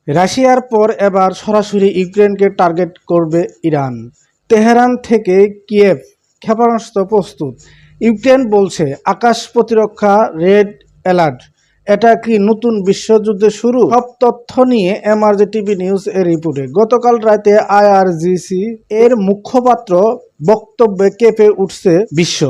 রাশিয়ার পর এবার সরাসরি ইউক্রেনকে টার্গেট করবে ইরান। তেহরান থেকে কিয়েভ ক্ষেপণাস্ত্র প্রস্তুত। ইউক্রেন বলছে আকাশ প্রতিরক্ষা রেড অ্যালার্ট। এটা কি নতুন বিশ্বযুদ্ধের শুরু? সব তথ্য নিয়ে এমআরজে টিভি নিউজ এর রিপোর্টে। গতকাল রাতে আইআরজিসি এর মুখপাত্র বক্তব্যে কেঁপে উঠছে বিশ্ব।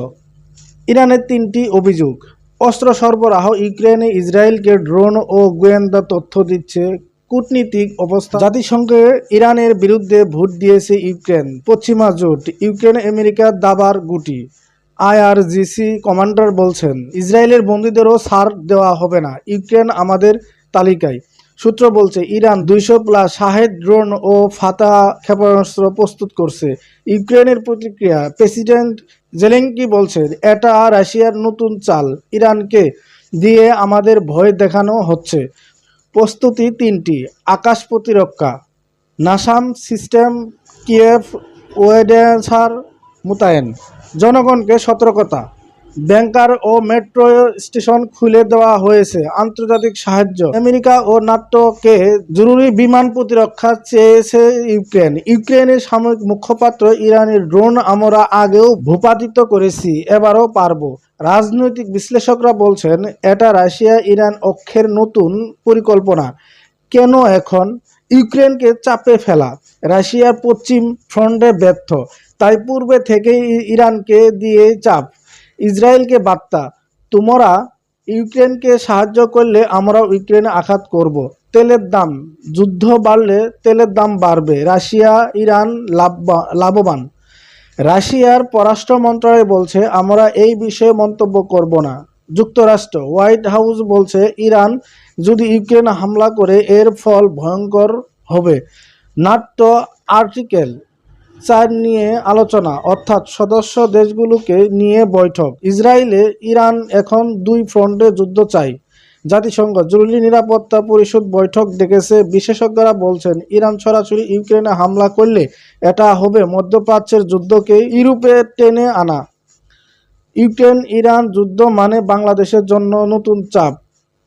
ইরানের 3টি অভিযোগ। অস্ত্র সরবরাহ, ইউক্রেনে ইসরায়েলকে ড্রোন ও গোয়েন্দা তথ্য দিচ্ছে, কূটনীতিক অবস্থা। জাতিসংঘে ইরানের বিরুদ্ধে ভোট দিয়েছে ইউক্রেন, পশ্চিমা জোট, ইউক্রেন আমেরিকার দাবার গুটি। আইআরজিসি কমান্ডার বলছেন ইসরায়েলের বন্দীদেরও ছাড় দেওয়া হবে না, ইউক্রেন আমাদের তালিকায়। সূত্র বলছে ইরান 200+ শাহেদ ড্রোন ও ফাতা ক্ষেপণাস্ত্র প্রস্তুত করছে। ইউক্রেনের প্রতিক্রিয়া, প্রেসিডেন্ট জেলেনস্কি বলছেন এটা রাশিয়ার নতুন চাল, ইরানকে দিয়ে আমাদের ভয় দেখানো হচ্ছে। প্রস্তুতি 3টি। আকাশ প্রতিরক্ষা, নাসাম সিস্টেম, কিয়েভ ওয়েডেসার মোতায়েন। জনগণকে সতর্কতা, ব্যাংকার ও মেট্রো স্টেশন খুলে দেওয়া হয়েছে। আন্তর্জাতিক সাহায্য, আমেরিকা ও নাটোকে জরুরি বিমান প্রতিরক্ষা চেয়েছে ইউক্রেন। ইউক্রেনের সামরিক মুখপাত্র ইরানের ড্রোন আমরা আগেও ভূপাতিত করেছি, এবারও পারবো। রাজনৈতিক বিশ্লেষকরা বলছেন এটা রাশিয়া ইরান অক্ষের নতুন পরিকল্পনা। কেন এখন? ইউক্রেনকে চাপে ফেলা। রাশিয়ার পশ্চিম ফ্রন্টে ব্যর্থ, তাই পূর্বে থেকেই ইরানকে দিয়ে চাপ। ইসরায়েলকে বার্তা, তোমরা ইউক্রেনকে সাহায্য করলে আমরাও ইউক্রেনে আঘাত করব। তেলের দাম, যুদ্ধ বাড়লে তেলের দাম বাড়বে, রাশিয়া ইরান লাভবান। রাশিয়ার পররাষ্ট্র মন্ত্রণালয় বলছে আমরা এই বিষয়ে মন্তব্য করব না। যুক্তরাষ্ট্র, হোয়াইট হাউস বলছে ইরান যদি ইউক্রেন হামলা করে এর ফল ভয়ঙ্কর হবে। নাটো আর্টিকেল 4 নিয়ে আলোচনা, অর্থাৎ সদস্য দেশগুলোকে নিয়ে বৈঠক। ইসরায়েলে ইরান এখন 2 ফ্রন্টে যুদ্ধ চাই। জাতিসংঘ জরুরি নিরাপত্তা পরিষদ বৈঠক ডেকেছে। বিশেষজ্ঞরা বলছেন ইরান সরাসরি ইউক্রেনে হামলা করলে এটা হবে মধ্যপ্রাচ্যের যুদ্ধকে ইউরোপে টেনে আনা। ইউক্রেন ইরান যুদ্ধ মানে বাংলাদেশের জন্য নতুন চাপ।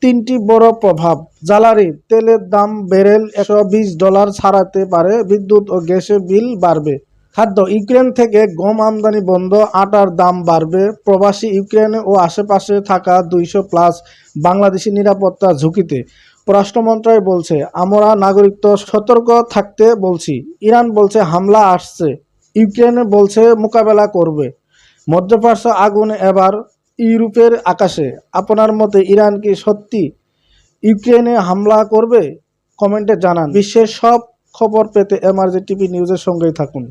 3টি বড় প্রভাব। জ্বালানি তেলের দাম ব্যারেল $120 ছাড়াতে পারে, বিদ্যুৎ ও গ্যাসের বিল বাড়বে। খাদ্য, ইউক্রেন থেকে গম আমদানি বন্ধ, আটার দাম বাড়বে। প্রবাসী, ইউক্রেনে ও আশেপাশে থাকা 200+ বাংলাদেশি নিরাপত্তা ঝুঁকিতে। পররাষ্ট্র মন্ত্রণালয় বলছে আমরা নাগরিকত্ব সতর্ক থাকতে বলছি। ইরান বলছে হামলা আসছে, ইউক্রেন বলছে মোকাবেলা করবে। মধ্যপ্রাচ্য আগুন এবার ইউরোপের আকাশে। আপনার মতে ইরান কি সত্যি ইউক্রেনে হামলা করবে? কমেন্টে জানান। বিশ্বের সব খবর পেতে এমআরজে টিভি নিউজের সঙ্গেই থাকুন।